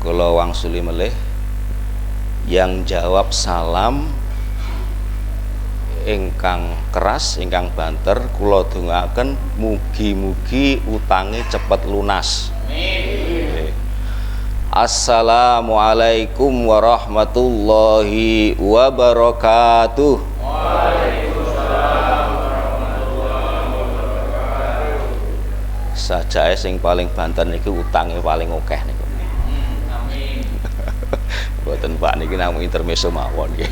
Kula wangsuli melih yang jawab salam ingkang keras, ingkang banter, kula dongaaken mugi-mugi utange cepet lunas. Amin. Assalamualaikum warahmatullahi wabarakatuh. Waalaikumsalam warahmatullahi wabarakatuh. Sajae sing paling banter niki utange paling akeh niku. Amin. Boten Pak niki namung intermezzo mawon nggih.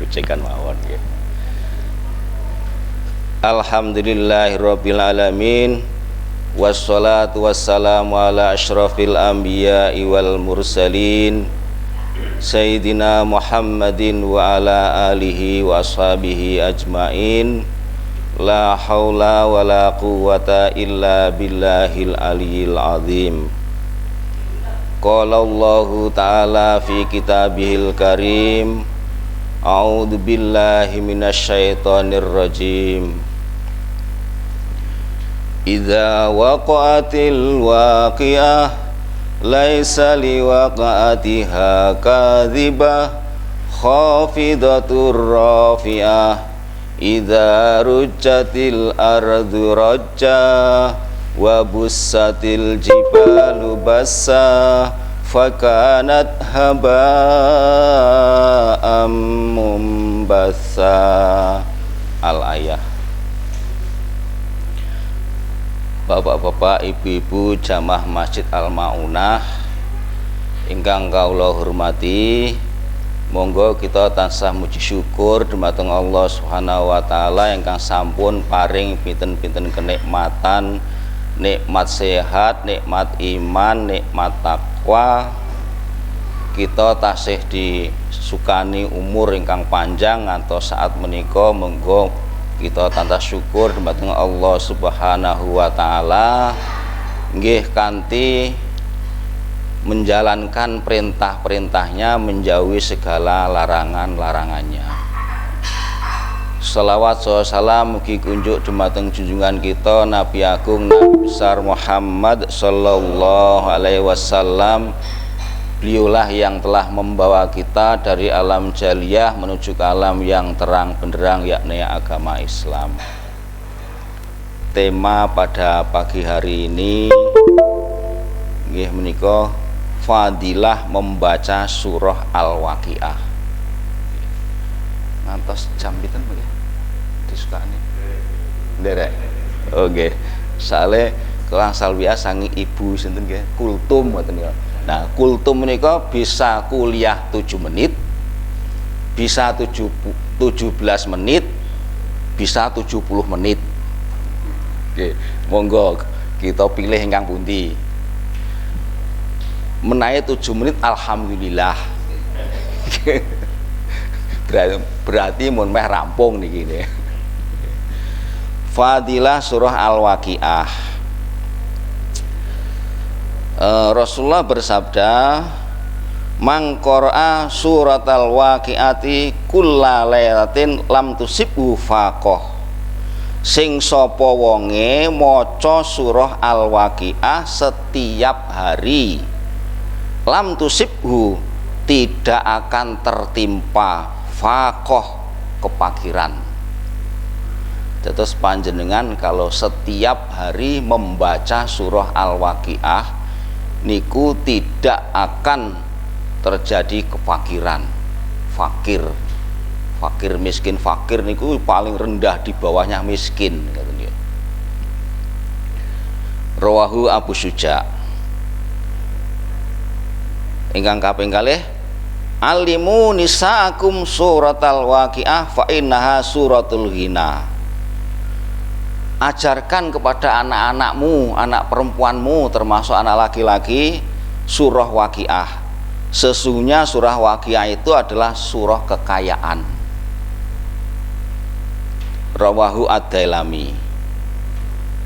Kucekan mawon nggih. Alhamdulillahirabbil alamin. Wassalatu wassalamu ala asyrafil anbiya'i wal mursalin Sayyidina Muhammadin wa ala alihi wa ashabihi ajmain. La haula wa la quwwata illa billahil aliyyil azim. Qala Allahu ta'ala fi kitabihil karim. A'udzu billahi minasyaitonir rajim. Idza waqa'atil waqi'ah laisa liwaqa'atiha kadhibah khafidatur rafi'ah idza rujjatil ardu rajja wa bussatil jibalu bassa fakanat haba'am mumbassa. Al-ayah. Bapak-bapak, ibu-ibu jamaah Masjid Al-Maunah ingkang kawula hormati, monggo kita tansah muji syukur dumateng Allah Subhanahu wa taala ingkang sampun paring pinten-pinten kenikmatan, nikmat sehat, nikmat iman, nikmat takwa. Kita tasih disukani umur ingkang panjang ngantos saat menika, monggo kita tansah syukur dumateng Allah Subhanahu wa taala nggih kanthi menjalankan perintah-perintahnya, menjauhi segala larangan-larangannya. Shalawat salam mugi kunjuk dumateng junjungan kita Nabi Agung Nabi besar Muhammad sallallahu alaihi wasallam. Beliaulah yang telah membawa kita dari alam jaliyah menuju ke alam yang terang benderang, yakni agama Islam. Tema pada pagi hari ini nggih menika fadilah membaca surah Al-Waqiah. Ngantos jam pinten nggih disukani? Nderek. Oke. Sale kelang salwiah sangi ibu sinten nggih? Kultum ngoten ya. Nah, kultum menika bisa kuliah 7 menit, bisa 17 menit, bisa 70 menit. Oke, monggo kita pilih ingkang pundi. Menawi 7 menit alhamdulillah. Berarti mun meh rampung niki. Fadilah surah Al-Waqiah. Rasulullah bersabda, "Man qara'a suratal waqi'ati kullalailatin lam tusibhu faqah." Sing sapa wonge maca surah Al-Waqiah setiap hari, lam tusibhu, tidak akan tertimpa faqah, kepakiran. Terus panjenengan kalau setiap hari membaca surah Al-Waqiah niku tidak akan terjadi kefakiran. Fakir miskin, fakir niku paling rendah, di bawahnya miskin katanya. Rawahu Abu Syuja. Ingkang kaping kalih, alimu nisaakum suratal waqiah fa innaha suratul ghina. Ajarkan kepada anak-anakmu, anak perempuanmu termasuk anak laki-laki, surah Waqiah. Sesungguhnya surah Waqiah itu adalah surah kekayaan. Rawahu Ad-Dailami.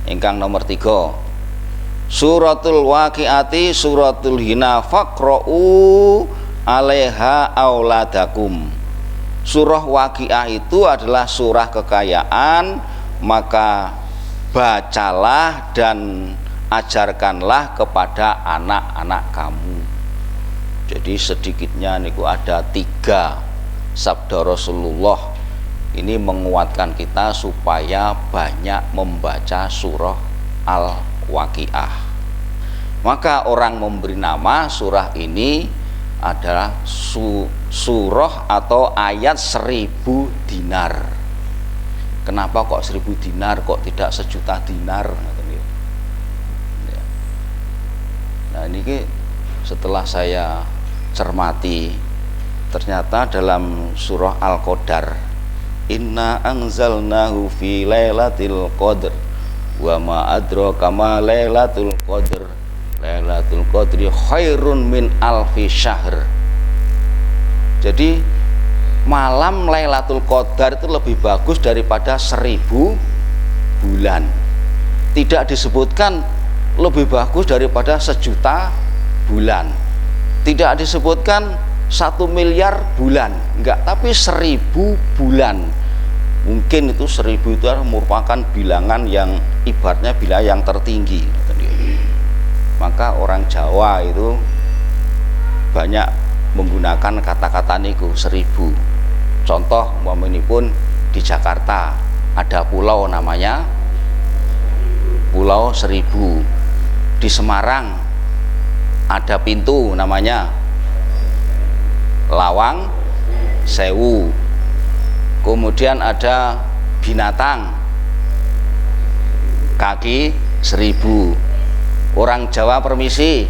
Ingkang nomor 3, suratul Waqiati suratul hina faqra'u alaiha auladakum. Surah Waqiah itu adalah surah kekayaan, maka bacalah dan ajarkanlah kepada anak-anak kamu. Jadi sedikitnya niku ada 3 sabda Rasulullah ini menguatkan kita supaya banyak membaca surah Al-Waqiah. Maka orang memberi nama surah ini adalah surah atau ayat 1000 dinar. Kenapa kok 1000 dinar, kok tidak 1.000.000 dinar? Nah ini setelah saya cermati, ternyata dalam surah Al-Qadar, inna anzalnahu fi lailatul qadr wa ma adraka ma lailatul qadr lailatul qadri khairun min alfi syahr. Jadi malam Lailatul Qadar itu lebih bagus daripada 1000 bulan. Tidak disebutkan lebih bagus daripada 1.000.000 bulan, tidak disebutkan 1 miliar bulan, enggak, tapi 1000 bulan. Mungkin itu 1000 itu merupakan bilangan yang ibaratnya bilangan yang tertinggi. Maka orang Jawa itu banyak menggunakan kata-kata niku 1000. Contoh umpamanya pun di Jakarta ada pulau namanya Pulau 1000. Di Semarang ada pintu namanya Lawang Sewu. Kemudian ada binatang kaki 1000. Orang Jawa permisi,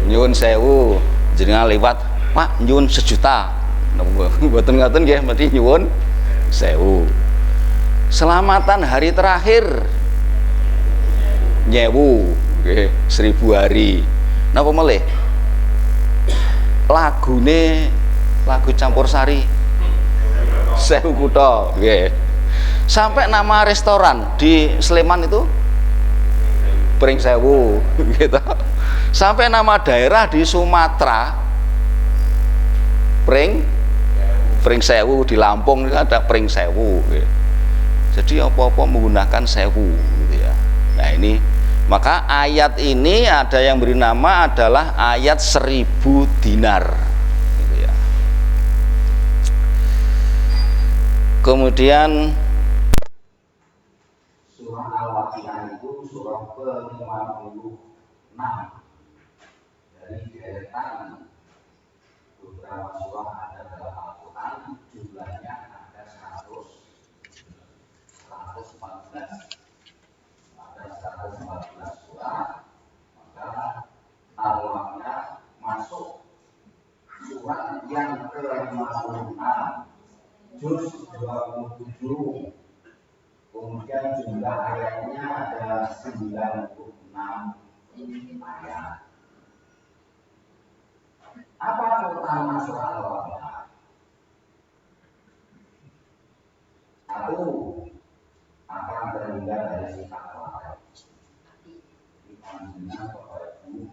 nyuwun sewu, jenengan lewat, Pak nyuwun 1.000.000. Mboten ngoten nggih, mesti nyuwun sewu. Selamatan hari terakhir nyewu, nggih, 1000 hari. Napa melih? Lagune lagu campursari 1000 kutha, nggih. Sampai nama restoran di Sleman itu Pring Sewu gitu. Sampai nama daerah di Sumatera Pring Sewu, di Lampung ada Pring Sewu gitu. Jadi apa-apa menggunakan sewu gitu ya. Nah ini, maka ayat ini ada yang beri nama adalah ayat 1000 dinar gitu ya. Kemudian surah Al-Waqiah itu surah ke-56 dari deretan beberapa surah ada dalam Al-Quran. Jumlahnya ada 114, ada 114 surah. Maka Al-Waqiah masuk surat yang ke-56, juz 27. Kemudian jumlah ayatnya ada 96 ayat. Apa keutamaan surah Al-Waqiah? Satu, akan terhindar dari sikap lalai. Dipanggilnya kepada ibu,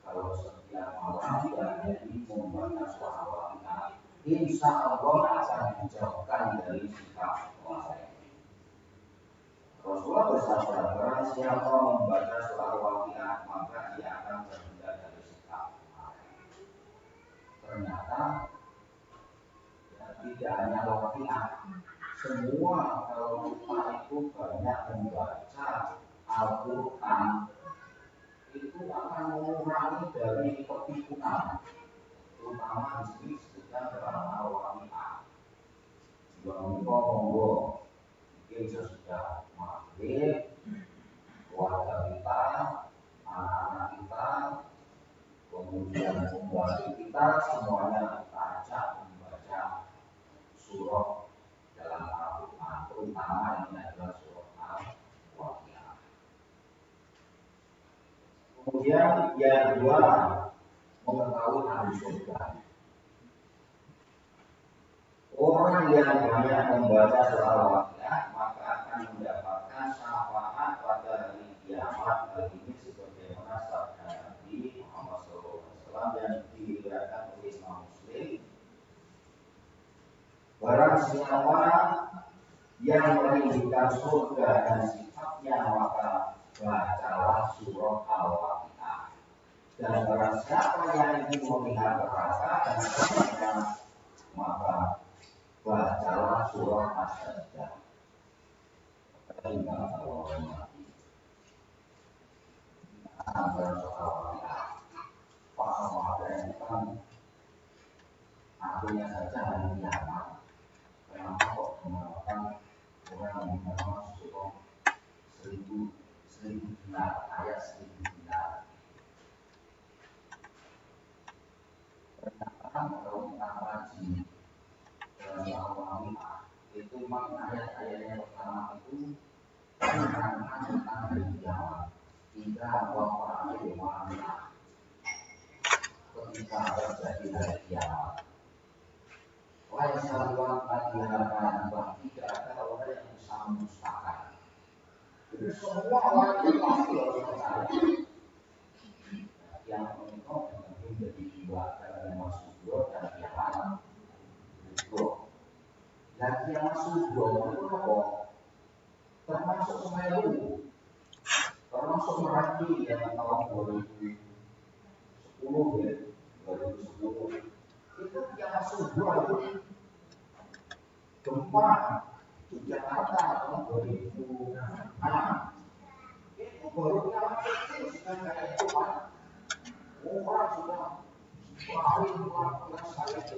kalau setiap malam dari membaca surah Al-Waqiah, insya Allah akan dijauhkan dari sikap lalai. Rasulullah bersabda, barang siapa membaca surah Al-Waqiah maka dia akan terhindar dari sikap lalai. Ternyata ya, tidak hanya Al-Waqiah, semua kalau kita itu banyak membaca Al-Quran itu akan mengurangi dari kepikuan, terutama di sini disebutkan dalam Al-Waqiah. Monggo mungkin sesudah maghrib, keluarga kita, anak-anak kita, kemudian pembantu kita, semuanya kita ajak membaca surah dalam Al-Quran, terutama ini adalah surah Al-Waqiah. Kemudian yang kedua, mengetahui ahli surga. Orang yang banyak membaca surah Al-Waqiah maka akan mendapatkan syafaat pada hari kiamat. Hal ini sebagaimana sabda Nabi Muhammad SAW yang diriwayatkan oleh Imam Muslim. Barang siapa yang merindukan surga dan sifatnya, maka bacalah surah Al-Waqiah. Dan barang siapa yang ingin melihat neraka dan semuanya, maka bacalah surah As-Sajdah. Ingat Allah Nabi. Sampai surah Al-Waqiah. Pak artinya saja hari kiamat. Kenapa kok mengatakan orang yang memang surah 1000 dinar, ayat 1000 dinar. Ternyata kalau kita kaji Al-Waqiah, itu memang ayat-ayat yang pertama itu menerangkan tentang hari kiamat. Jika Allah Waqiah ketika terjadi hari kiamat, lain saluan bagi harapan bahwa tidak ada orang yang bisa mendustakan. Jadi semua orang yang pasti harus percaya. Yang menengok dengan menjadi dua dan masuk dua dan kiamat itu. Dan kiamat subuh itu apa? Termasuk Semeru, termasuk Merapi yang tahun 2010 ya, 2010 itu kiamat subuh itu gempa di Jakarta tahun 2006 itu baru kiamat kecil sudah kayak itu Pak. Orang sudah paling melakukan saya itu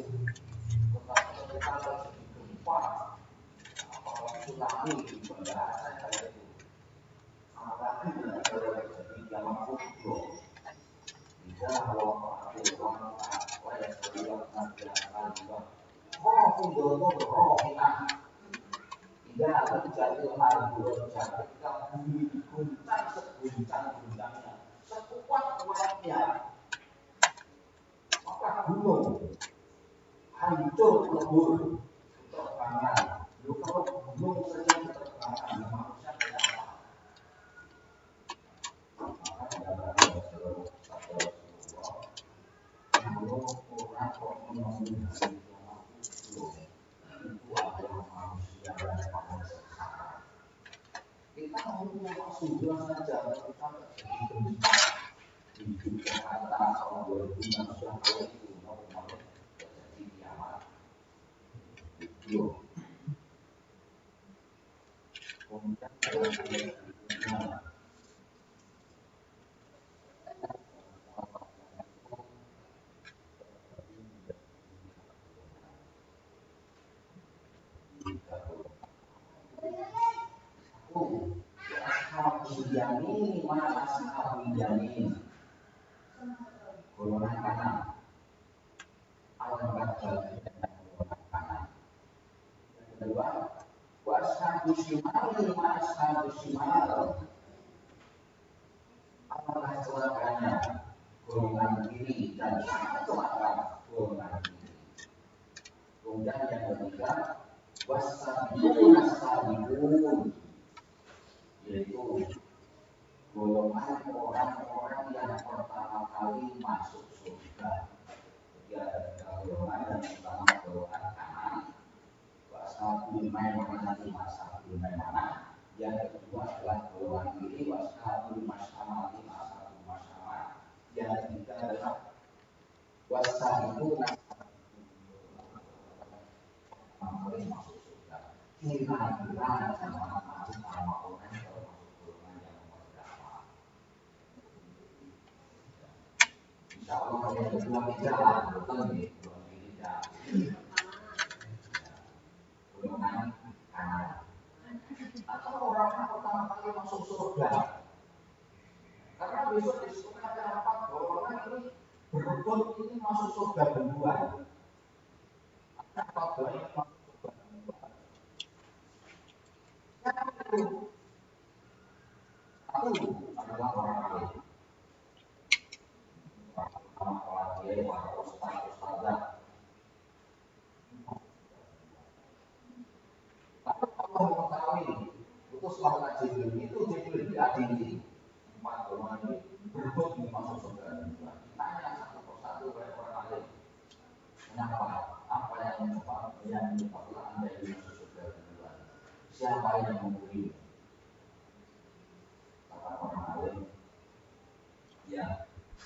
tetapi ketika terjadi gempa apalagi tsunami di bandara saya kayak itu apalagi tidak terjadi kiamat subuh jika Allah Ta'ala yang seliwakkan kiamat roh kundono roh kita tidak terjadi hal buruk ketika bumi diguncang seguncang-guncangnya sekuat-kuatnya maka gunung hancur lebur terbakar. Kalau gunung saja terbakar manusia tidak apa maka tidak ada seluruh satu Rasulullah kalau orang kok menunggu hari kiamat itu adalah manusia yang pada sekarang kita mau sudah saja kita terjadi gempa di Jakarta tahun 2006 sudah tahu itu mau terjadi kiamat itu kemudian Yamin mana ashabul yamin golongan kanan awan bakal golongan kanan yang kedua washabul shimal mana ashabul shimal apakah celakanya golongan kiri dan sangat celaka golongan kiri kemudian yang ketiga wasabiqun as-sabiqun yaitu golongan orang-orang yang pertama kali masuk surga. Jadi ada tiga golongan, yang pertama golongan kanan, washabul maimanah washabul maimanah. Yang kedua adalah golongan kiri, washabul masyamal washabul masyamal. Yang ketiga adalah wasabiqun as-sabiqun masuk surga. Kira-kira sama orang kalau yang kedua tidak, betul nih, tidak. Golongan kanan. Atau orang yang pertama kali masuk surga. Karena besok di surga ada 4 golongan ini berebut ini masuk surga duluan. Ada 4 golongan yang masuk surga duluan. Satu adalah orang alim. Para ustaz-ustazah. Tapi Allah mengetahui utuslah Jibril itu Jibril diadili 4 golongan ini berebut ini masuk surga duluan. Tanya satu persatu oleh orang alim. Kenapa? Apa yang menyebabkan Anda ini masuk surga duluan? Siapa yang memberi? Kata orang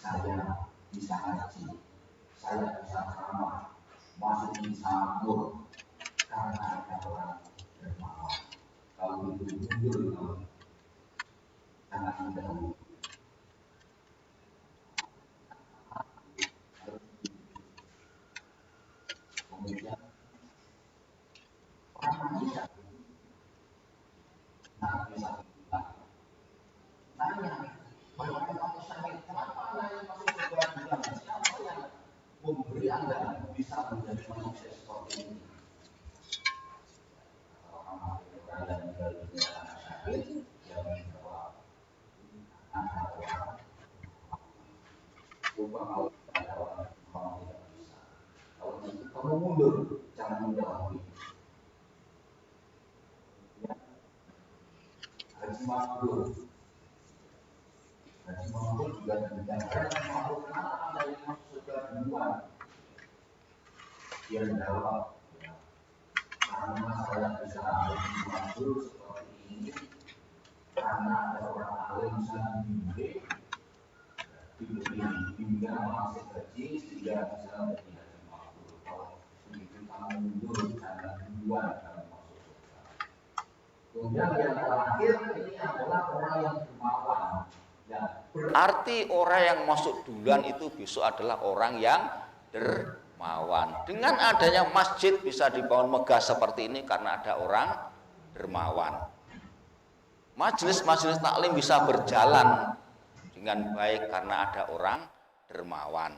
saya bisa haji, saya bisa ceramah, masuk bisa makmur, karena ada orang dermawan. Kalau itu mundur, sangat mendahului. Kemudian orang bisa tanya, bagaimana saya kenapa Anda masuk surga duluan? Siapa yang memberi Anda bisa menjadi manusia seperti ini? Orang yang menjadi sakit, dia menjawab, ada orang, coba kalau ada orang tidak bisa. Kalau gitu kamu mundur, jangan mendahului. Haji mabrur. Haji mabrur juga demikian. Haji mabrur kenapa Anda yang masuk surga duluan? Dia menjawab, karena saya bisa haji mabrur seperti ini, karena ada orang alim saya diberi bimbingan masuk haji sehingga bisa menjadi haji mabrur. Kalau begitu kamu mundur, jangan duluan kamu masuk surga. Kemudian yang terakhir ini adalah orang yang dermawan. Ya, Arti orang yang masuk duluan itu besok adalah orang yang dermawan. Dengan adanya masjid bisa dibangun megah seperti ini karena ada orang dermawan. Majelis-majelis taklim bisa berjalan dengan baik karena ada orang dermawan.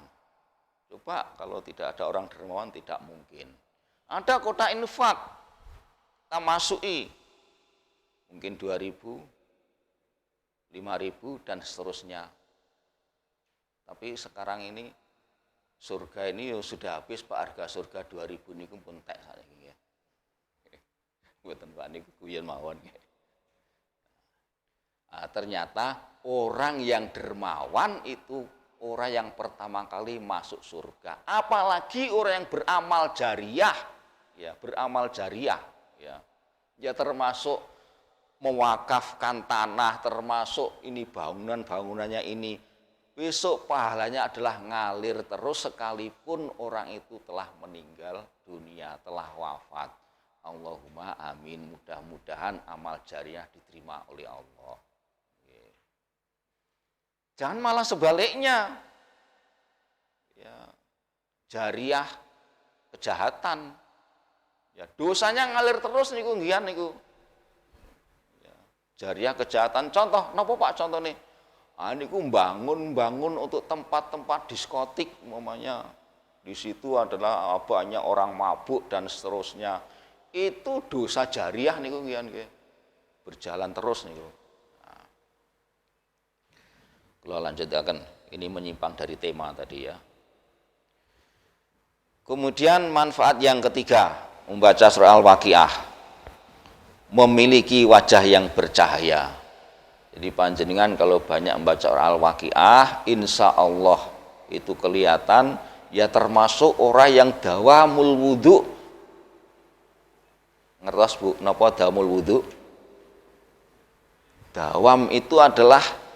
Coba kalau tidak ada orang dermawan tidak mungkin. Ada kota infak, kita masuki mungkin 2.000, 5.000 dan seterusnya. Tapi sekarang ini surga ini sudah habis Pak, harga surga 2.000 niku pun tek saiki ya. Mboten Pak niku guyon mawon. Nah, ternyata orang yang dermawan itu orang yang pertama kali masuk surga. Apalagi orang yang beramal jariah, ya, beramal jariah, ya. Ya termasuk mewakafkan tanah, termasuk ini bangunannya ini. Besok pahalanya adalah ngalir terus sekalipun orang itu telah meninggal dunia, telah wafat. Allahumma amin, mudah-mudahan amal jariah diterima oleh Allah. Jangan malah sebaliknya, ya, jariah kejahatan, ya dosanya ngalir terus niku ngian niku. Ya, jariah kejahatan, contoh, napa Pak contoh nih? Niku bangun untuk tempat-tempat diskotik, umpamanya di situ adalah banyak orang mabuk dan seterusnya. Itu dosa jariah niku ngian nggih. Berjalan terus niku. Kalau lanjutkan, ini menyimpang dari tema tadi ya. Kemudian manfaat yang ketiga, membaca surah Al-Waqiah, memiliki wajah yang bercahaya. Jadi panjenengan kalau banyak membaca surah Al-Waqiah, insya Allah itu kelihatan ya termasuk orang yang dawamul wudhu. Ngertos Bu, napa dawamul wudhu? Dawam itu adalah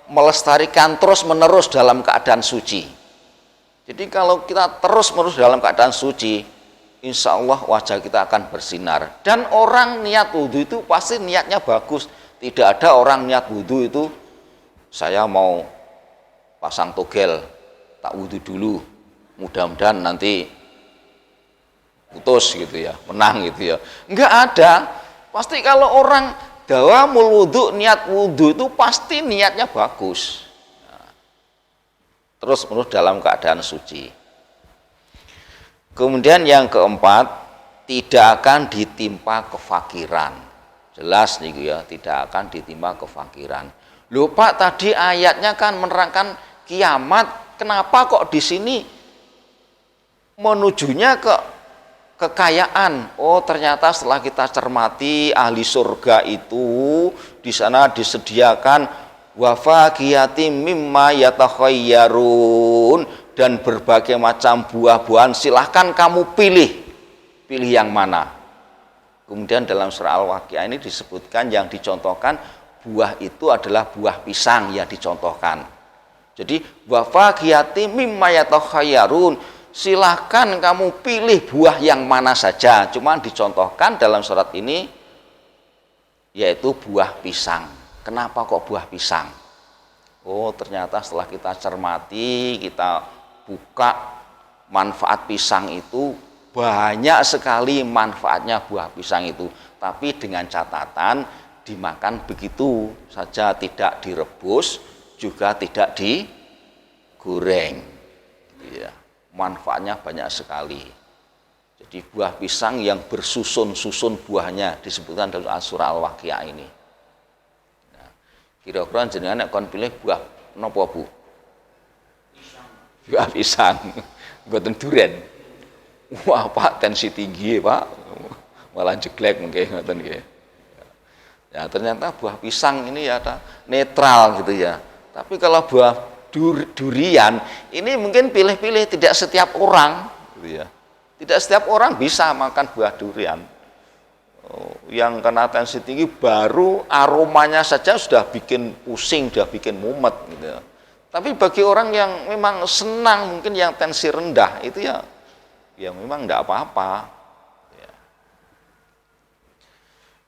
melestarikan terus menerus dalam keadaan suci. Jadi kalau kita terus menerus dalam keadaan suci, insya Allah wajah kita akan bersinar. Dan orang niat wudhu itu pasti niatnya bagus. Tidak ada orang niat wudhu itu saya mau pasang togel, tak wudhu dulu, mudah-mudahan nanti putus gitu ya, menang gitu ya. Enggak ada. Pasti kalau orang dawamul wudhu, niat wudhu itu pasti niatnya bagus. Nah, terus menerus dalam keadaan suci. Kemudian yang keempat, tidak akan ditimpa kefakiran. Jelas nih ya, tidak akan ditimpa kefakiran. Loh Pak, tadi ayatnya kan menerangkan kiamat, kenapa kok di sini menujunya ke kekayaan? Oh ternyata setelah kita cermati ahli surga itu di sana disediakan wafaqiyatim mimma yatakhayyarun, dan berbagai macam buah-buahan, silahkan kamu pilih yang mana. Kemudian dalam surah Al-Waqiah ini disebutkan yang dicontohkan buah itu adalah buah pisang ya dicontohkan. Jadi wa faqiyatin mimma yatakhayyarun, silahkan kamu pilih buah yang mana saja. Cuma dicontohkan dalam surat ini yaitu buah pisang. Kenapa kok buah pisang? Oh, ternyata setelah kita cermati, kita buka manfaat pisang itu, banyak sekali manfaatnya buah pisang itu. Tapi dengan catatan dimakan begitu saja, tidak direbus, juga tidak digoreng. Ya, manfaatnya banyak sekali. Jadi buah pisang yang bersusun-susun buahnya disebutkan dalam surah Al-Waqiah ini. Nah, kira-kira jenengan nek kon pilih buah napa, Bu? Pisang. Buah pisang. Mboten duren. Wah, Pak, tensi tinggi, Pak. Malah jeglek mungkin ngoten nggih. Ya, ternyata buah pisang ini ya netral gitu ya. Tapi kalau buah durian ini mungkin pilih-pilih, tidak setiap orang gitu ya. Tidak setiap orang bisa makan buah durian. Yang kena tensi tinggi baru aromanya saja sudah bikin pusing, sudah bikin mumet gitu ya. Tapi bagi orang yang memang senang, mungkin yang tensi rendah itu ya memang tidak apa-apa. Ya.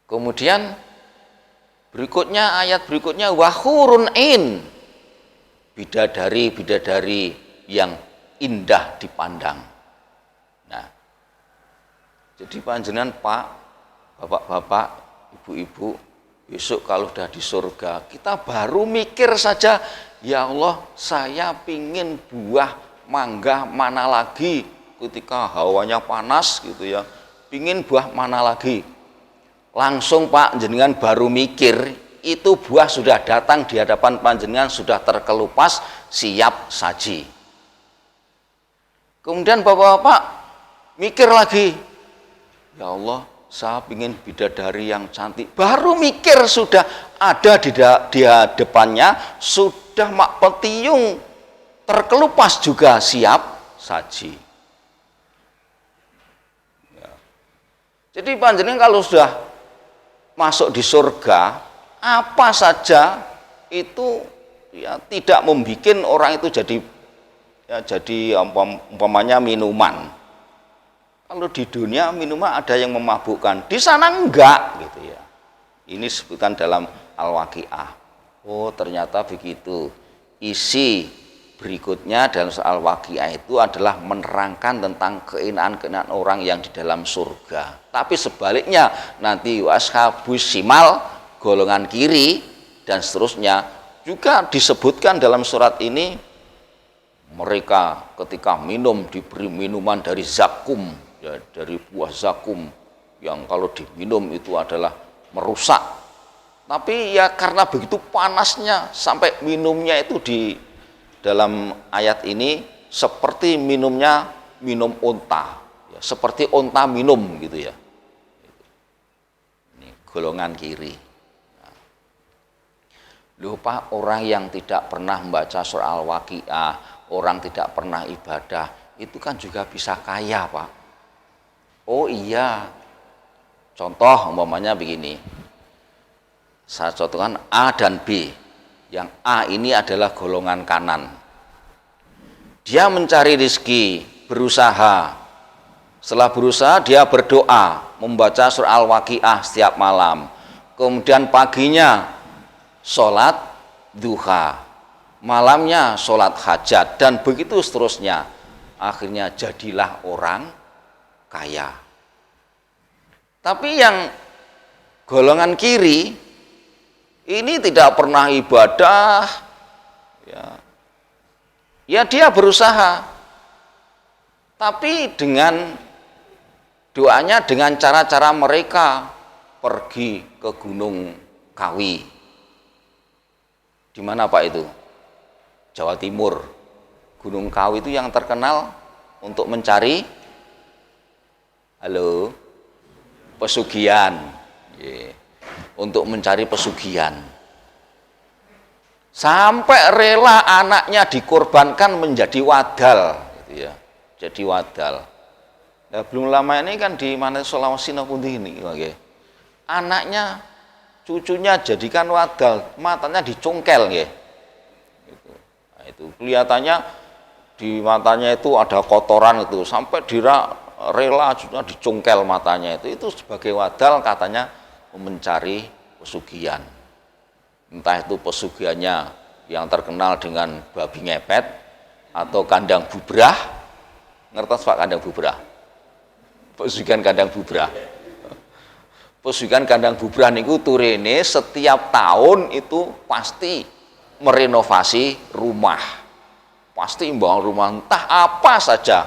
Kemudian berikutnya, ayat berikutnya, wahurun in, bidadari yang indah dipandang. Nah, jadi panjenengan Pak, bapak-bapak, ibu-ibu, besok kalau sudah di surga, kita baru mikir saja, ya Allah, saya pingin buah mangga mana lagi ketika hawanya panas gitu ya, pingin buah mana lagi. Langsung Pak, jenengan baru mikir, itu buah sudah datang di hadapan panjenengan, sudah terkelupas, siap saji. Kemudian bapak-bapak mikir lagi, ya Allah, saya ingin bidadari yang cantik. Baru mikir sudah ada di depannya, sudah mak petiung terkelupas juga siap saji. Ya. Jadi panjenengan kalau sudah masuk di surga, apa saja itu ya tidak membuat orang itu jadi umpamanya minuman. Kalau di dunia minuman ada yang memabukkan, di sana enggak gitu ya. Ini sebutan dalam Al-Waqiah. Oh, ternyata begitu. Isi berikutnya dalam Al-Waqiah itu adalah menerangkan tentang keinaan-keinaan orang yang di dalam surga. Tapi sebaliknya nanti washabus simal, golongan kiri dan seterusnya juga disebutkan dalam surat ini, mereka ketika minum diberi minuman dari zakum, ya, dari buah zakum yang kalau diminum itu adalah merusak. Tapi ya karena begitu panasnya sampai minumnya itu di dalam ayat ini seperti minum unta, ya, seperti unta minum gitu ya. Ini golongan kiri. Lupa orang yang tidak pernah membaca surah Al-Waqiah, orang tidak pernah ibadah, itu kan juga bisa kaya, Pak. Oh iya, contoh umpamanya begini, saya contohkan A dan B. Yang A ini adalah golongan kanan. Dia mencari rezeki, berusaha. Setelah berusaha dia berdoa, membaca surah Al-Waqiah setiap malam. Kemudian paginya sholat duha, malamnya sholat hajat, dan begitu seterusnya. Akhirnya jadilah orang kaya. Tapi yang golongan kiri ini tidak pernah ibadah, ya dia berusaha, tapi dengan doanya dengan cara-cara mereka, pergi ke Gunung Kawi. Di mana Pak itu? Jawa Timur. Gunung Kawi itu yang terkenal untuk mencari pesugihan. Untuk mencari pesugihan. Sampai rela anaknya dikorbankan menjadi wadal gitu ya. Jadi wadal. Nah, belum lama ini kan di mana Sulawesi Pundi ini, okay. Anaknya, cucunya jadikan wadal, matanya dicongkel, gitu. Nah, itu kelihatannya di matanya itu ada kotoran itu sampai rela juga dicungkel matanya itu sebagai wadal katanya mencari pesugihan. Entah itu pesugihannya yang terkenal dengan babi ngepet atau kandang bubrah. Ngertos Pak kandang bubrah? Pesugihan kandang bubrah. Pesugihan kandang bubrah niku turene setiap tahun itu pasti merenovasi rumah. Pasti membangun rumah entah apa saja.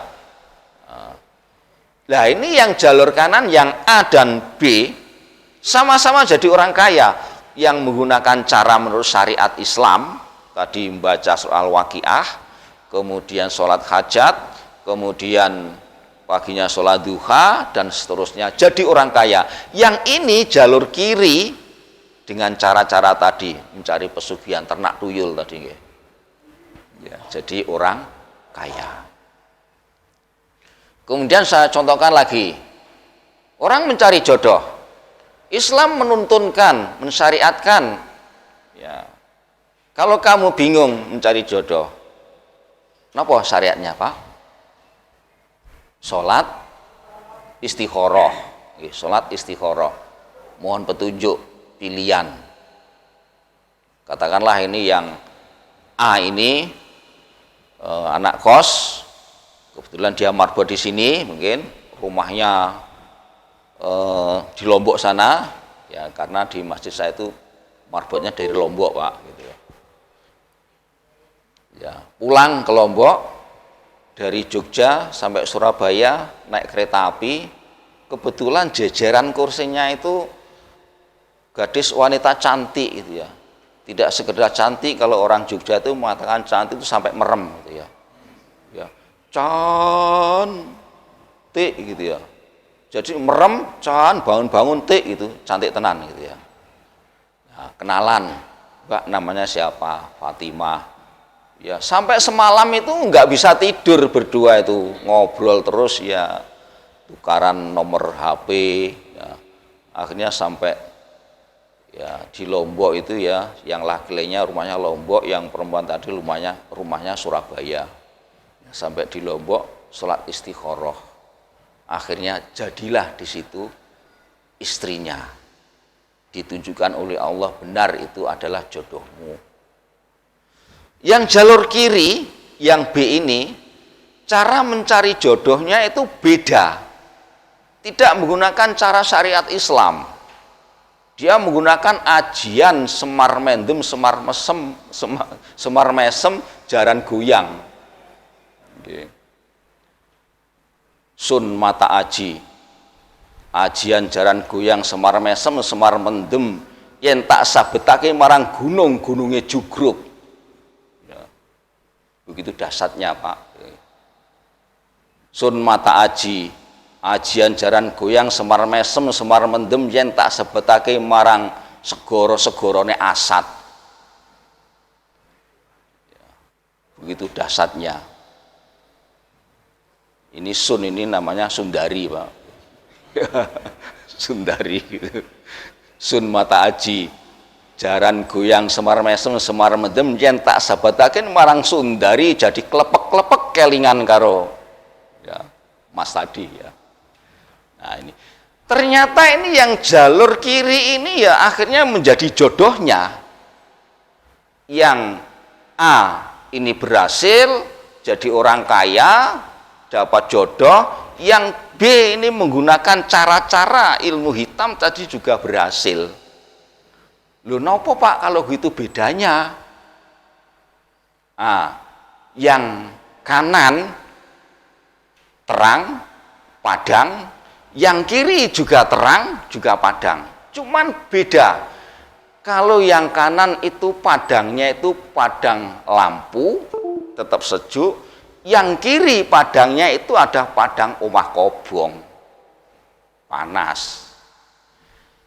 Nah ini yang jalur kanan yang A dan B sama-sama jadi orang kaya yang menggunakan cara menurut syariat Islam, tadi membaca soal waqiah, kemudian sholat hajat, kemudian paginya sholat duha dan seterusnya, jadi orang kaya. Yang ini jalur kiri dengan cara-cara tadi mencari pesugihan ternak tuyul tadi ya, jadi orang kaya. Kemudian saya contohkan lagi, orang mencari jodoh. Islam menuntunkan, mensyariatkan, ya, kalau kamu bingung mencari jodoh, kenapa syariatnya Pak? Sholat istikharah, sholat istikharah, mohon petunjuk, pilihan. Katakanlah ini yang A ini anak kos, kebetulan dia marbot di sini, mungkin rumahnya di Lombok sana, ya karena di masjid saya itu marbotnya dari Lombok Pak, gitu ya. Ya pulang ke Lombok dari Jogja sampai Surabaya naik kereta api, kebetulan jajaran kursinya itu gadis wanita cantik gitu ya. Tidak sekedar cantik, kalau orang Jogja itu mengatakan cantik itu sampai merem gitu ya. Ya, cantik gitu ya. Jadi merem, bangun-bangun tik gitu, cantik tenan gitu ya. Nah, kenalan, Mbak namanya siapa? Fatimah. Ya sampai semalam itu nggak bisa tidur berdua itu, ngobrol terus ya, tukaran nomor HP. Ya. Akhirnya sampai ya di Lombok itu ya, yang laki-lakinya rumahnya Lombok, yang perempuan tadi rumahnya Surabaya. Ya, sampai di Lombok sholat istikharah. Akhirnya jadilah di situ istrinya, ditunjukkan oleh Allah, benar itu adalah jodohmu. Yang jalur kiri, yang B ini, cara mencari jodohnya itu beda, tidak menggunakan cara syariat Islam. Dia menggunakan ajian semar mendem, semar mesem, jaran goyang. Okay. Sun mata aji, ajian jaran goyang semar mesem semar mendem yen tak sabetake marang gunung-gununge jugruk. Ya. Begitu dahsyatnya Pak. Sun mata aji, ajian jaran goyang semar mesem semar mendem yen tak sabetake marang segoro-segorone asat. Ya. Begitu dahsyatnya. Ini sun, ini namanya Sundari Pak. Sundari gitu. Sun mata aji, jaran goyang semar mesem semar mendem yen tak sabataken marang Sundari, jadi klepek-klepek kelingan karo ya Mas tadi ya. Nah ini ternyata ini yang jalur kiri ini ya akhirnya menjadi jodohnya. Yang A ini berhasil jadi orang kaya, dapat jodoh. Yang B ini menggunakan cara-cara ilmu hitam tadi juga berhasil. Loh nopo Pak kalau gitu bedanya? Yang kanan terang padang, yang kiri juga terang juga padang, cuman beda. Kalau yang kanan itu padangnya itu padang lampu tetap sejuk, yang kiri padangnya itu ada padang omah kobong panas.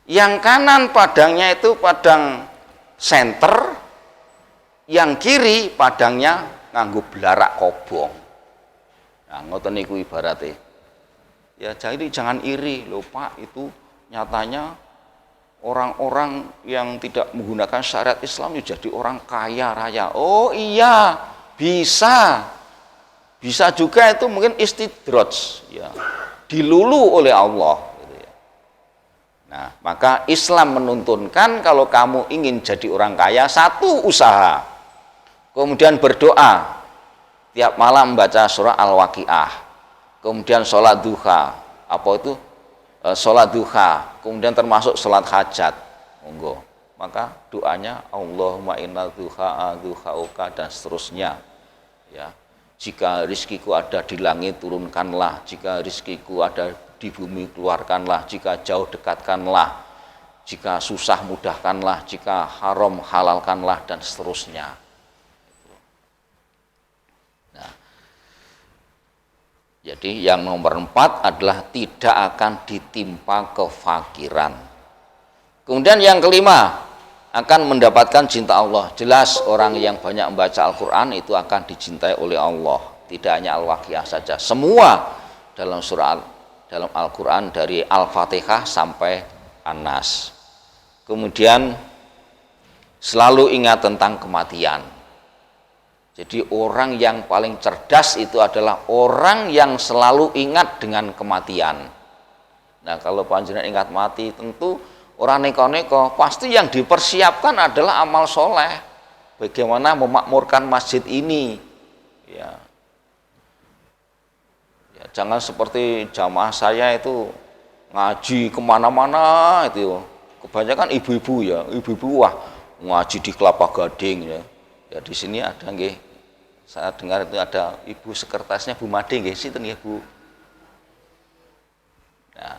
Yang kanan padangnya itu padang senter, yang kiri padangnya nganggo blarak kobong. Nah ngoten niku ibaratnya. Ya jadi jangan iri loh Pak, itu nyatanya orang-orang yang tidak menggunakan syariat Islam jadi orang kaya raya. Oh iya, Bisa juga itu mungkin istidraj, ya, dilulu oleh Allah gitu ya. Nah, maka Islam menuntunkan kalau kamu ingin jadi orang kaya, satu usaha, kemudian berdoa tiap malam membaca surah Al-Waqiah, kemudian sholat duha, sholat duha, kemudian termasuk sholat hajat, monggo. Maka doanya Allahumma inna duhauka dan seterusnya, ya. Jika rizkiku ada di langit turunkanlah, jika rizkiku ada di bumi keluarkanlah, jika jauh dekatkanlah, jika susah mudahkanlah, jika haram halalkanlah dan seterusnya. Nah, jadi yang nomor 4 adalah tidak akan ditimpa kefakiran. Kemudian yang kelima, akan mendapatkan cinta Allah. Jelas orang yang banyak membaca Al-Quran itu akan dicintai oleh Allah. Tidak hanya Al-Waqiah saja, semua dalam Al-Quran dari Al-Fatihah sampai An-Nas. Kemudian selalu ingat tentang kematian. Jadi orang yang paling cerdas itu adalah orang yang selalu ingat dengan kematian. Nah, kalau panjenengan ingat mati, tentu orang neko-neko, pasti yang dipersiapkan adalah amal soleh. Bagaimana memakmurkan masjid ini, ya. Ya, jangan seperti jamaah saya itu ngaji kemana-mana itu. Kebanyakan ibu-ibu ya, ibu-ibu wah ngaji di Kelapa Gading ya. Ya di sini ada nggih. Saya dengar itu ada ibu sekretarisnya Bu Made nggih, sinten nggih Bu. Nah,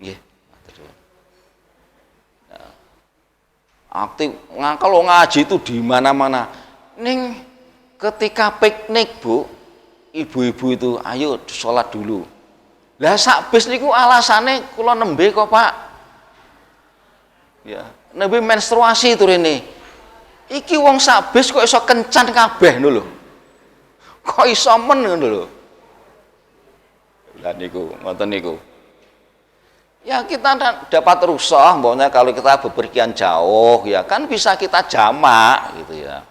nggih. Aktif kalau ngaji itu di mana-mana. Ning ketika piknik Bu, ibu-ibu itu ayo sholat dulu. Lah sak bis niku alasane kula nembe kok Pak. Ya, nembe menstruasi itu rene. Iki wong sak bis kok iso kencan kabeh lho. Kok iso men ngono lho. Lah niku ngoten niku. Ya kita dapat rukhsah, pokoknya kalau kita bepergian jauh ya kan bisa kita jamak gitu ya.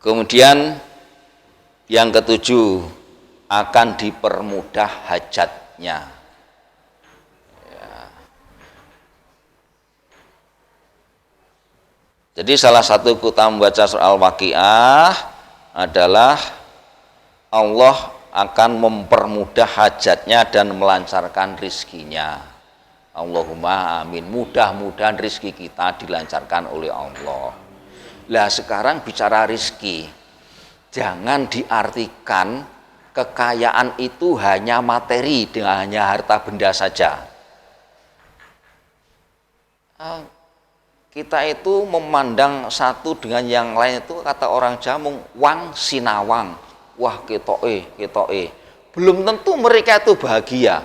Kemudian yang ketujuh, akan dipermudah hajatnya. Ya. Jadi salah satu keutamaan membaca surah Al-Waqiah adalah Allah akan mempermudah hajatnya dan melancarkan rizkinya. Allahumma amin. Mudah-mudahan rizki kita dilancarkan oleh Allah. Lah sekarang bicara rizki, jangan diartikan kekayaan itu hanya materi, dengan hanya harta benda saja. Kita itu memandang satu dengan yang lain itu, kata orang Jawa, wang sinawang. Wah ketoke. Belum tentu mereka itu bahagia.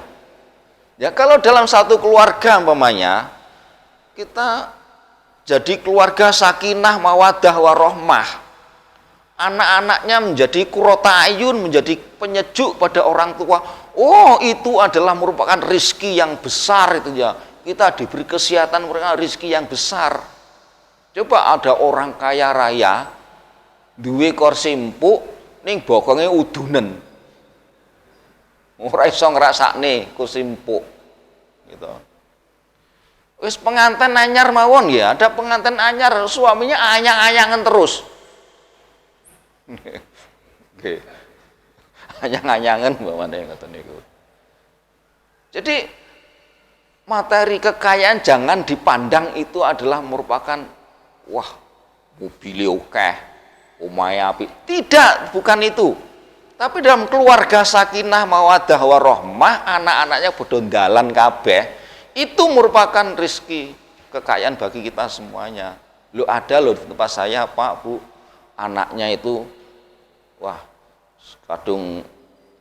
Ya kalau dalam satu keluarga umpamanya kita jadi keluarga sakinah mawaddah warohmah, anak-anaknya menjadi qurrata ayun, menjadi penyejuk pada orang tua. Oh, itu adalah merupakan rizki yang besar itu ya. Kita diberi kesehatan, merupakan rizki yang besar. Coba ada orang kaya raya duwe kursi empuk ning bokonge udunen. Ora iso ngrasakne kursi empuk. Gitu. Wis pengantin anyar mawon ya, ada pengantin anyar suaminya anyang-anyangan terus. Nggih. Anyang-anyangan mbamane ngoten niku. Jadi materi kekayaan jangan dipandang itu adalah merupakan wah mobil akeh, omahe apik. Tidak, bukan itu. Tapi dalam keluarga sakinah mawaddah warahmah, anak-anaknya bodo ndalan kabeh, itu merupakan rezeki kekayaan bagi kita semuanya. Lo ada loh di tempat saya Pak Bu, anaknya itu wah kadung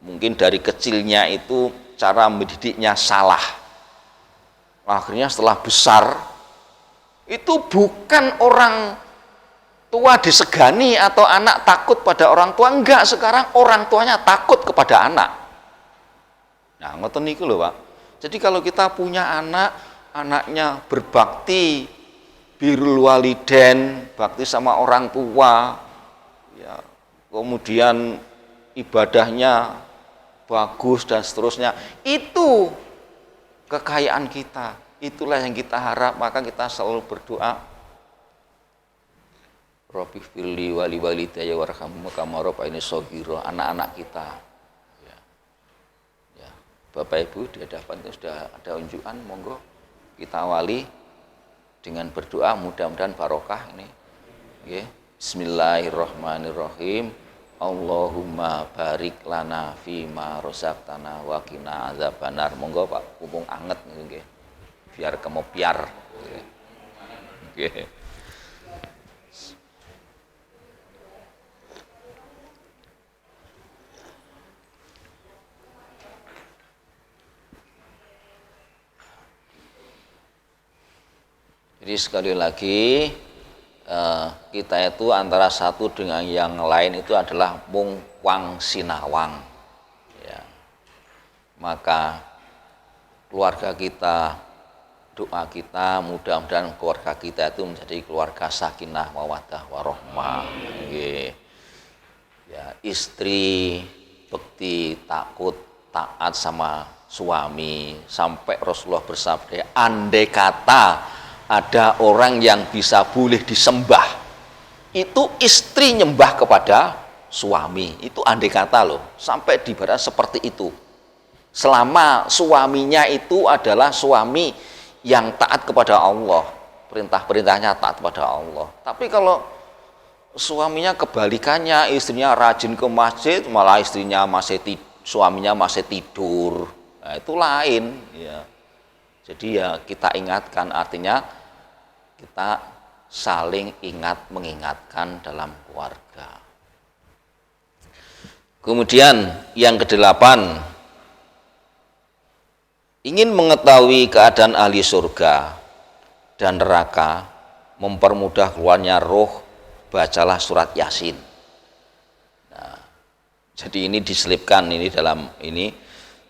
mungkin dari kecilnya itu cara mendidiknya salah. Akhirnya setelah besar itu bukan orang tua disegani atau anak takut pada orang tua, enggak, sekarang orang tuanya takut kepada anak. Nah, ngoten niku lho, Pak. Jadi kalau kita punya anak, anaknya berbakti, birrul waliden, bakti sama orang tua, ya, kemudian ibadahnya bagus dan seterusnya. Itu kekayaan kita, itulah yang kita harap. Maka kita selalu berdoa, Rabbi firli wali walidayya warhamhuma kama rabbayani shaghira, anak-anak kita. Ya. Ya. Bapak Ibu, di hadapan itu sudah ada unjukan, monggo kita awali dengan berdoa, mudah-mudahan barokah ini. Okay. Bismillahirrahmanirrahim. Allahumma barik lana fima rozaqtana wa qina adzabannar. Monggo Pak, mumpung anget nggih. Biar kemopiar. Nggih. Jadi sekali lagi kita itu antara satu dengan yang lain itu adalah mung wang sinawang, ya. Maka keluarga kita, doa kita mudah-mudahan keluarga kita itu menjadi keluarga sakinah mawaddah warahmah. Ya, istri bekti, takut, taat sama suami, sampai Rasulullah bersabda, andai kata ada orang yang bisa boleh disembah, itu istri nyembah kepada suami. Itu andai kata loh, sampai dibarat seperti itu. Selama suaminya itu adalah suami yang taat kepada Allah, perintah-perintahnya taat kepada Allah. Tapi kalau suaminya kebalikannya, istrinya rajin ke masjid, malah suaminya masih tidur, nah, itu lain, ya. Jadi ya kita ingatkan, artinya kita saling ingat mengingatkan dalam keluarga. Kemudian yang kedelapan, ingin mengetahui keadaan ahli surga dan neraka, mempermudah keluarnya roh, bacalah surat Yasin. Nah, jadi ini diselipkan ini dalam ini.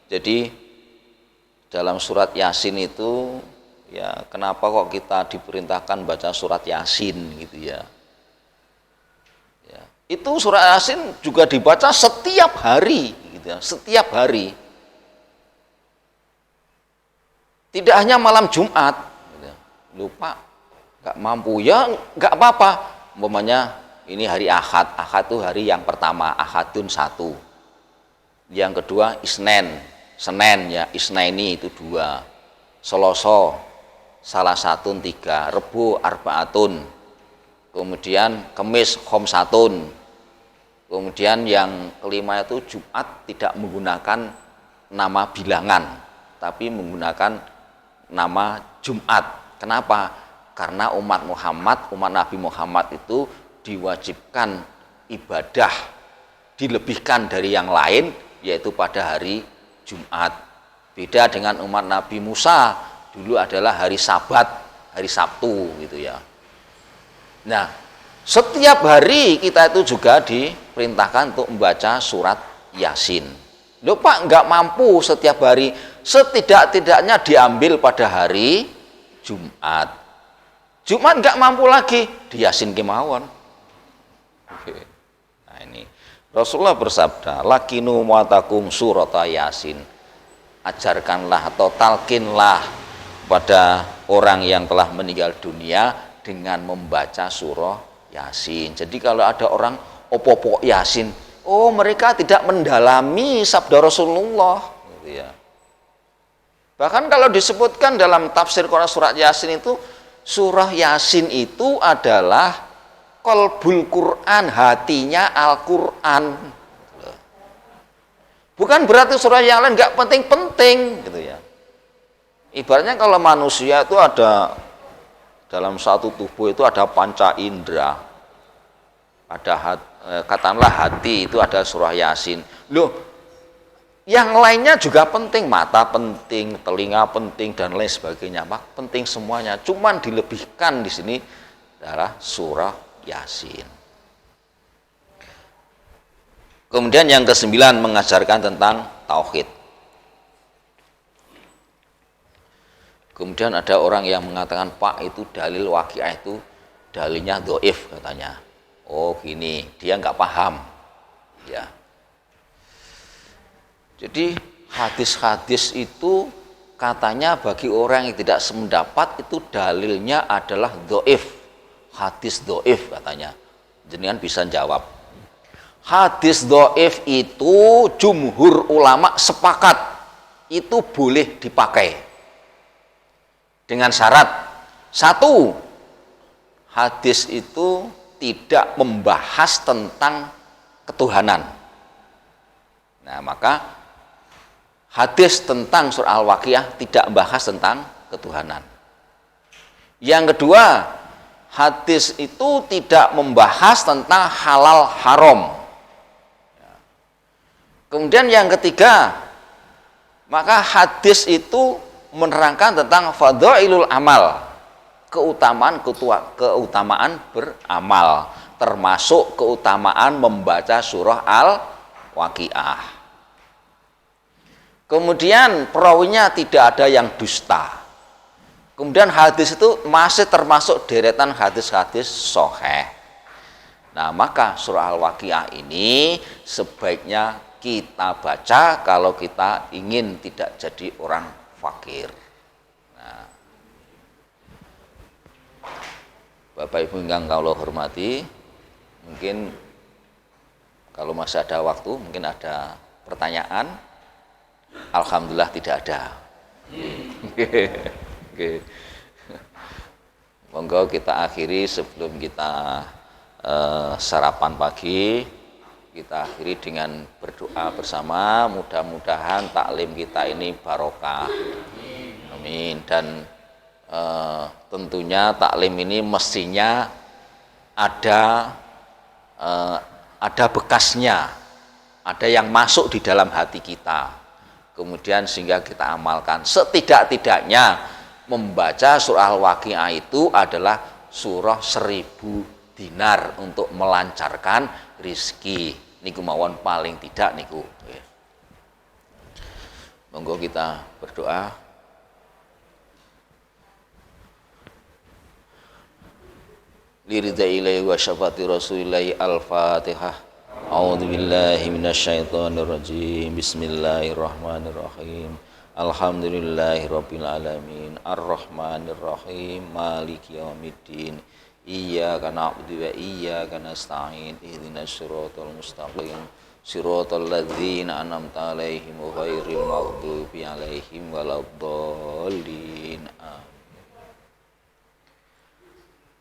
Jadi dalam surat Yasin itu, ya, kenapa kok kita diperintahkan baca surat Yasin gitu ya. Ya, itu surat Yasin juga dibaca setiap hari gitu ya, setiap hari. Tidak hanya malam Jumat gitu ya. Lupa, nggak mampu, ya nggak apa-apa. Umpamanya ini hari Ahad, Ahad itu hari yang pertama, Ahadun 1. Yang kedua Senin ya, Isnaini itu 2, Seloso salah satu 3, Rebu Arbaatun, kemudian Kemis Khomsatun, kemudian yang kelima itu Jumat tidak menggunakan nama bilangan, tapi menggunakan nama Jumat. Kenapa? Karena umat Nabi Muhammad itu diwajibkan ibadah dilebihkan dari yang lain, yaitu pada hari Jumat. Beda dengan umat Nabi Musa, dulu adalah hari Sabat, hari Sabtu gitu ya. Nah, setiap hari kita itu juga diperintahkan untuk membaca surat Yasin. Loh Pak, nggak mampu setiap hari, setidak-tidaknya diambil pada hari Jumat. Jumat nggak mampu lagi, di Yasin kemawon. Oke. Nah ini Rasulullah bersabda, lakinu muatakum surata Yasin, ajarkanlah atau talkinlah pada orang yang telah meninggal dunia dengan membaca surah Yasin. Jadi kalau ada orang opo-opo Yasin, oh mereka tidak mendalami sabda Rasulullah gitu ya. Bahkan kalau disebutkan dalam tafsir Quran surat Yasin itu, surah Yasin itu adalah qalbul Quran, hatinya Al-Quran. Bukan berarti surah yang lain nggak penting-penting gitu ya. Ibaratnya kalau manusia itu ada dalam satu tubuh itu ada panca indera, ada katakanlah hati itu ada surah Yasin. Loh, yang lainnya juga penting, mata penting, telinga penting dan lain sebagainya, Pak, penting semuanya. Cuman dilebihkan di sini adalah surah Yasin. Kemudian yang ke-9 mengajarkan tentang tauhid. Kemudian ada orang yang mengatakan, Pak, itu dalil waqiah itu dalilnya dhaif katanya. Oh gini, dia nggak paham. Ya. Jadi hadis-hadis itu katanya bagi orang yang tidak sependapat itu dalilnya adalah dhaif. Hadis dhaif katanya. Jenengan bisa jawab. Hadis dhaif itu jumhur ulama sepakat itu boleh dipakai. Dengan syarat, satu, hadis itu tidak membahas tentang ketuhanan. Nah, maka hadis tentang surah Al-Waqiah tidak membahas tentang ketuhanan. Yang kedua, hadis itu tidak membahas tentang halal haram. Kemudian yang ketiga, maka hadis itu menerangkan tentang fadhailul amal, keutamaan beramal, termasuk keutamaan membaca surah Al-Waqiah. Kemudian perawinya tidak ada yang dusta. Kemudian hadis itu masih termasuk deretan hadis-hadis sahih. Nah, maka surah Al-Waqiah ini sebaiknya kita baca kalau kita ingin tidak jadi orang fakir. Nah, Bapak Ibu ingkang kula hormati, mungkin kalau masih ada waktu, mungkin ada pertanyaan. Alhamdulillah tidak ada. Oke. Monggo kita akhiri sebelum kita sarapan pagi. Kita akhiri dengan berdoa bersama, mudah-mudahan taklim kita ini barokah. Amin. Dan tentunya taklim ini mestinya ada bekasnya, ada yang masuk di dalam hati kita. Kemudian sehingga kita amalkan. Setidak-tidaknya membaca surah Al-Waqiah itu adalah surah 1000 dinar untuk melancarkan rizki. Niku mawon paling tidak niku. Monggo kita berdoa. Liridai ilaihi wa syafati rasulillahi al-fatihah. A'udzu billahi minasyaitonir rajim. Bismillahirrahmanirrahim. Alhamdulillahi rabbil alamin. Arrahmanir rahim. Maliki yaumiddin. Iyyaka na'budu wa iyyaka nasta'in. Ihdinas siratal mustaqim. Siratal ladzina an'amta 'alaihim ghairil maghdubi 'alaihim waladdallin.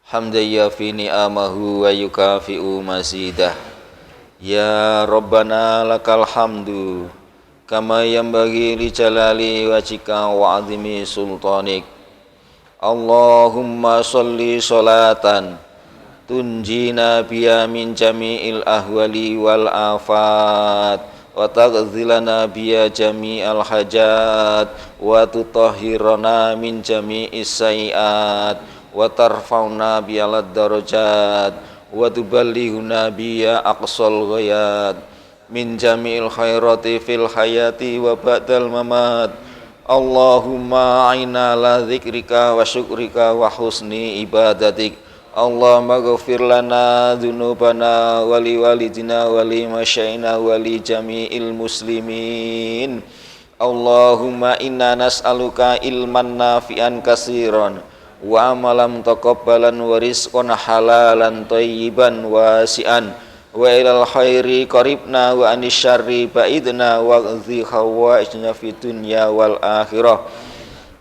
Hamdan yafi ni'amahu wa yukafi'u mazidah. Ya Rabbana lakal hamdu kama yanbaghi li jalali wajhika wa 'azimi sultanik. Allahumma sholli sholatan tunjina biya min jami'il ahwali wal afat wa taghzilana biya jami'al hajat wa tutahhirana min jami'is sayiat wa tarfa'una biyalad darajat wa tuballighuna biya aqsal ghayat min jami'il khairati fil hayati wa ba'dal mamat. Allahumma a'inna ala dzikrika wa syukrika wa husni ibadatik. Allahumma ghafir lana dzunubana wa li walidina wa li masyaina wa li jami'il muslimin. Allahumma inna nas'aluka ilman nafi'an katsiran wa amalan taqabbalan wa rizqan halalan thayyiban wasi'an wa ilal khairi qaribna wa anis syarri ba'idna wa qdhi hawaijna fid dunya wal akhirah.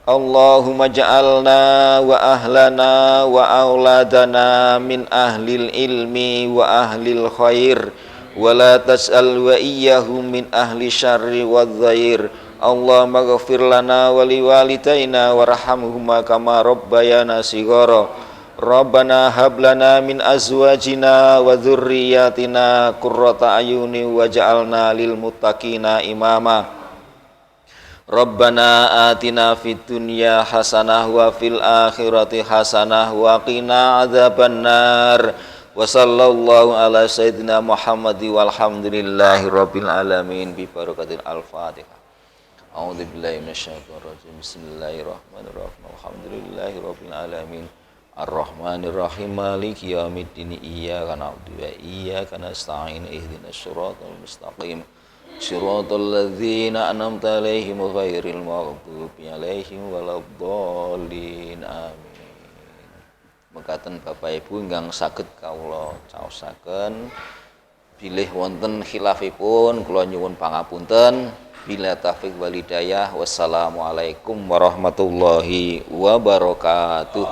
Allahumma ja'alna wa ahlana wa auladana min ahlil ilmi wa ahlil khair wa la tas'al wa iyyahum min ahli syarri wadh dhair. Allahumma ghafir lana wa liwalidayna warhamhuma kama rabbayana shighara. Rabbana hab lana min azwajina wa dzurriyyatina qurrata ayuni waj'alna lil muttaqina imama. Rabbana atina fid dunya hasanah wa fil akhirati hasanah wa qina adzabannar. Wa sallallahu ala sayyidina Muhammad walhamdulillahi rabbil alamin bi barakatil al-Fatihah. A'udzubillahi minasyaitonirrajim. Bismillahirrahmanirrahim. Alhamdulillahirabbil alamin. Ar-Rahmanirrahim. Maliki yaumiddin. Iyyaka na'budu wa iyyaka nasta'in. Ihdinas siratal mustaqim. Shiratal ladzina an'amta 'alaihim ghairil maghdubi 'alaihim waladdallin. Amin. Mekaten Bapak Ibu ingkang saged kawula caosaken bilih wonten khilafipun kula nyuwun pangapunten. Bila taufik wal hidayah. Wassalamualaikum warahmatullahi wabarakatuh.